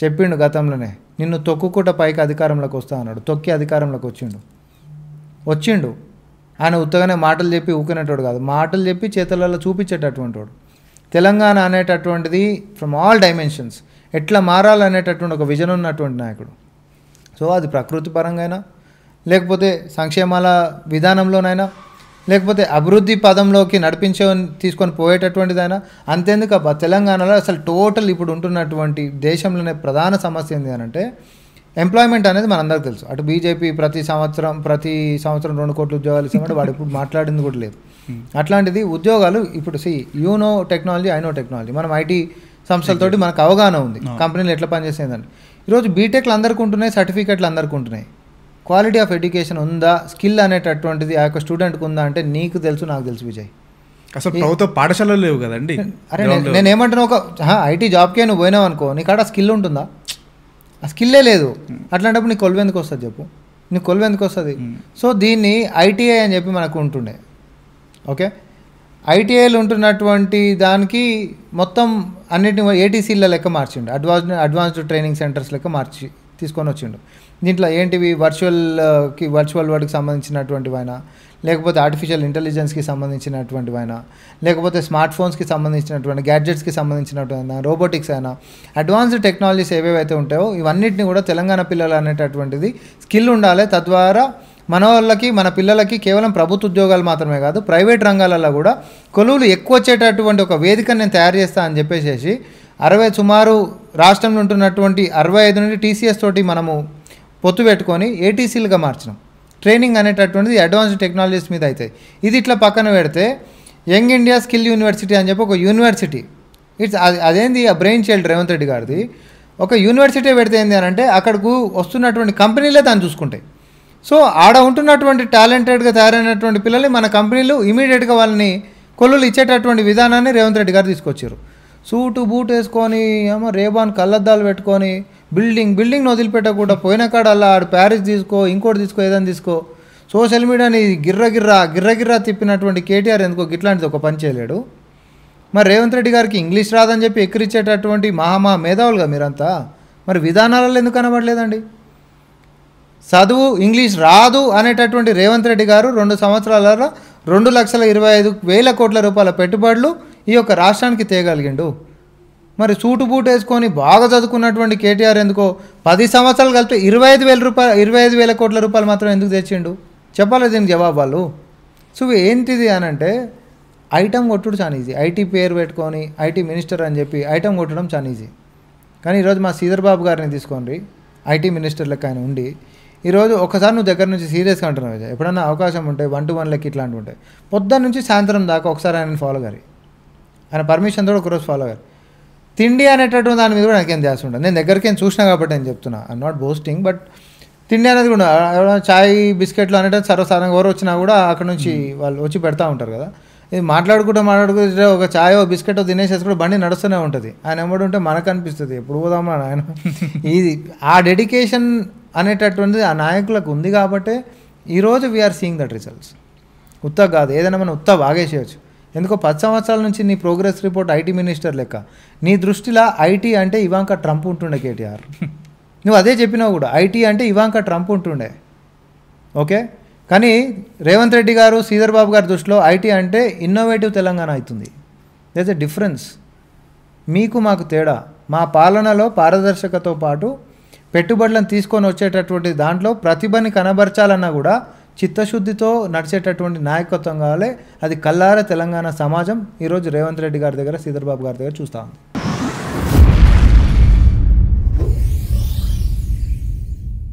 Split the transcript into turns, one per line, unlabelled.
చెప్పిండు గతంలోనే, నిన్ను తొక్కుకుంట పైకి అధికారంలోకి వస్తా అన్నాడు. తొక్కి అధికారంలోకి వచ్చిండు. ఆయన ఉత్తగానే మాటలు చెప్పి ఊకినట్టు కాదు, మాటలు చెప్పి చేతులలో చూపించేటటువంటి వాడు. తెలంగాణ అనేటటువంటిది ఫ్రమ్ ఆల్ డైమెన్షన్స్ ఎట్లా మారాలనేటటువంటి ఒక విజన్ ఉన్నటువంటి నాయకుడు. సో అది ప్రకృతి పరంగా లేకపోతే సంక్షేమాల విధానంలోనైనా లేకపోతే అభివృద్ధి పదంలోకి తీసుకొని పోయేటటువంటిదైనా అంతేందుకు అబ్బా, తెలంగాణలో అసలు టోటల్ ఇప్పుడు ఉంటున్నటువంటి దేశంలోనే ప్రధాన సమస్య ఏంటి అని అంటే ఎంప్లాయ్మెంట్ అనేది మనందరికీ తెలుసు. అటు బీజేపీ ప్రతి సంవత్సరం 2 కోట్ల ఉద్యోగాలు ఇస్తామంటే వాడు ఇప్పుడు మాట్లాడింది కూడా లేదు. అట్లాంటిది ఉద్యోగాలు ఇప్పుడు టెక్నాలజీ, టెక్నాలజీ, మనం ఐటీ సంస్థలతోటి మనకు అవగాహన ఉంది, కంపెనీలు ఎట్లా పనిచేసేదండి. ఈరోజు బీటెక్లు అందరికీ ఉంటున్నాయి, సర్టిఫికెట్లు అందరికీ ఉంటున్నాయి. క్వాలిటీ ఆఫ్ ఎడ్యుకేషన్ ఉందా, స్కిల్ అనేటటువంటిది ఆ యొక్క స్టూడెంట్కి ఉందా అంటే నీకు తెలుసు, నాకు తెలుసు విజయ్.
అసలు ప్రభుత్వ పాఠశాలలు లేవు కదండి.
అరే నేను ఏమంటున్నా, ఒక ఐటీ జాబ్కే నువ్వు పోయినావు అనుకో, నీకు ఆడ స్కిల్ ఉంటుందా? ఆ స్కిల్లే లేదు. అట్లాంటప్పుడు నీకు కొలువు ఎందుకు వస్తుంది చెప్పు, నీకు కొలువు ఎందుకు వస్తుంది? సో దీన్ని ఐటీఐ అని చెప్పి మనకు ఉంటుండే. ఓకే, ఐటీఐలు ఉంటున్నటువంటి దానికి మొత్తం అన్నిటిని ఏటీసీల లెక్క మార్చిండు, అడ్వాన్స్డ్ ట్రైనింగ్ సెంటర్స్ లెక్క మార్చి తీసుకొని వచ్చిండు. దీంట్లో ఏంటివి, వర్చువల్ వరల్డ్కి సంబంధించినటువంటివైనా, లేకపోతే ఆర్టిఫిషియల్ ఇంటెలిజెన్స్కి సంబంధించినటువంటివైనా, లేకపోతే స్మార్ట్ ఫోన్స్కి సంబంధించినటువంటి గ్యాడ్జెట్స్కి సంబంధించినటువంటి రోబోటిక్స్ అయినా, అడ్వాన్స్డ్ టెక్నాలజీస్ ఏవేవైతే ఉంటాయో ఇవన్నిటిని కూడా తెలంగాణ పిల్లలు అనేటటువంటిది స్కిల్ ఉండాలి. తద్వారా మన పిల్లలకి కేవలం ప్రభుత్వ ఉద్యోగాలు మాత్రమే కాదు, ప్రైవేట్ రంగాలలో కూడా కొలువులు ఎక్కువ వచ్చేటటువంటి ఒక వేదికను నేను తయారు చేస్తా అని చెప్పేసి సుమారు రాష్ట్రంలో ఉంటున్నటువంటి 65 నుండి టీసీఎస్ తోటి మనము పొత్తు పెట్టుకొని ఏటీసీలుగా మార్చినాం. ట్రైనింగ్ అనేటటువంటిది అడ్వాన్స్డ్ టెక్నాలజీస్ మీద అవుతాయి. ఇది ఇట్లా పక్కన పెడితే యంగ్ ఇండియా స్కిల్ యూనివర్సిటీ అని చెప్పి ఒక యూనివర్సిటీ, అదేంది ఆ బ్రెయిన్ చైల్డ్ రేవంత్ రెడ్డి గారిది. ఒక యూనివర్సిటీ పెడితే ఏంది అని అంటే అక్కడకు వస్తున్నటువంటి కంపెనీలే దాన్ని చూసుకుంటాయి. సో ఆడ ఉంటున్నటువంటి టాలెంటెడ్గా తయారైనటువంటి పిల్లల్ని మన కంపెనీలు ఇమీడియట్గా వాళ్ళని కొలువులు ఇచ్చేటటువంటి విధానాన్ని రేవంత్ రెడ్డి గారు తీసుకొచ్చారు. సూటు బూట్ వేసుకొని ఏమో రేబాన్ కళ్ళద్దాలు పెట్టుకొని బిల్డింగ్ వదిలిపెట్టకుండా పోయిన కాడ అలా ఆడు ప్యారిస్ ఇంకోటి తీసుకో ఏదైనా తీసుకో, సోషల్ మీడియాని గిర్రగిర్రా తిప్పినటువంటి కేటీఆర్ ఎందుకో ఇట్లాంటిది ఒక పని చేయలేడు. మరి రేవంత్ రెడ్డి గారికి ఇంగ్లీష్ రాదని చెప్పి ఎక్కిరిచ్చేటటువంటి మేధావులుగా మీరంతా, మరి విధానాలలో ఎందుకు కనబడలేదండి? చదువు ఇంగ్లీష్ రాదు అనేటటువంటి రేవంత్ రెడ్డి గారు 2 సంవత్సరాలలో 2,25,000 కోట్ల రూపాయల పెట్టుబడులు ఈ యొక్క రాష్ట్రానికి తేగలిగిండు. మరి సూటు బూట్ వేసుకొని బాగా చదువుకున్నటువంటి కేటీఆర్ ఎందుకో 10 సంవత్సరాలు కలిపి 25,000 కోట్ల రూపాయలు మాత్రం ఎందుకు తెచ్చిండు? చెప్పాలి దీనికి జవాబు వాళ్ళు. సో ఏంటిది అని అంటే ఐటమ్ కొట్టుడు చాలా ఈజీ. ఐటీ పేరు పెట్టుకొని ఐటీ మినిస్టర్ అని చెప్పి ఐటమ్ కొట్టడం చాలా ఈజీ. కానీ ఈరోజు మా శ్రీధర్ బాబు గారిని తీసుకోండి, ఐటీ మినిస్టర్ లెక్క ఆయన ఉండి ఈరోజు ఒకసారి నువ్వు దగ్గర నుంచి సీరియస్గా అంటున్నావు విజయ్, ఎప్పుడన్నా అవకాశం ఉంటాయి 1-to-1 లెక్క ఇట్లాంటివి ఉంటాయి, పొద్దున్న నుంచి సాయంత్రం దాకా ఒకసారి ఆయన ఫాలో గారి, ఆయన పర్మిషన్తో ఒకరోజు ఫాలో గారు. తిండి అనేటటువంటి దాని మీద కూడా నాకేం ధ్యాస ఉంటుంది. నేను దగ్గరికి చూసినా కాబట్టి నేను చెప్తున్నా, ఐఎమ్ నాట్ బోస్టింగ్, బట్ తిండి అనేది కూడా చాయ్ బిస్కెట్లు అనేటది సర్వసాధారణంగా ఎవరు వచ్చినా కూడా అక్కడ నుంచి వాళ్ళు వచ్చి పెడతా ఉంటారు కదా. ఇది మాట్లాడుకుంటూ ఒక చాయో బిస్కెటో తినేసేసి కూడా బండి నడుస్తూనే ఉంటుంది. ఆయన ఎమ్మడి ఉంటే మనకు అనిపిస్తుంది ఎప్పుడు పోదామా ఆయన. ఇది ఆ డెడికేషన్ అనేటటువంటిది ఆ నాయకులకు ఉంది కాబట్టి ఈరోజు వీఆర్ సీయింగ్ దట్ రిజల్ట్స్. ఉత్తా కాదు, ఏదైనా మనం ఉత్తా బాగేసేయచ్చు. ఎందుకో 10 సంవత్సరాల నుంచి నీ ప్రోగ్రెస్ రిపోర్ట్ ఐటీ మినిస్టర్ లెక్క, నీ దృష్టిలో ఐటీ అంటే ఇవాంకా ట్రంప్ ఉంటుండే కేటీఆర్. నువ్వు అదే చెప్పినావు కూడా, ఐటీ అంటే ఇవాంకా ట్రంప్ ఉంటుండే. ఓకే, కానీ రేవంత్ రెడ్డి గారు శ్రీధర్ బాబు గారి దృష్టిలో ఐటీ అంటే ఇన్నోవేటివ్ తెలంగాణ అవుతుంది. There is a difference. మీకు మాకు తేడా. మా పాలనలో పారదర్శకతో పాటు పెట్టుబడులను తీసుకొని వచ్చేటటువంటి దాంట్లో ప్రతిభని కనబరచాలన్నా కూడా చిత్తశుద్ధితో నడిచేటటువంటి నాయకత్వం కావాలి. అది కల్లార తెలంగాణ సమాజం ఈరోజు రేవంత్ రెడ్డి గారి దగ్గర శ్రీధర్ బాబు గారి దగ్గర చూస్తూ ఉంది.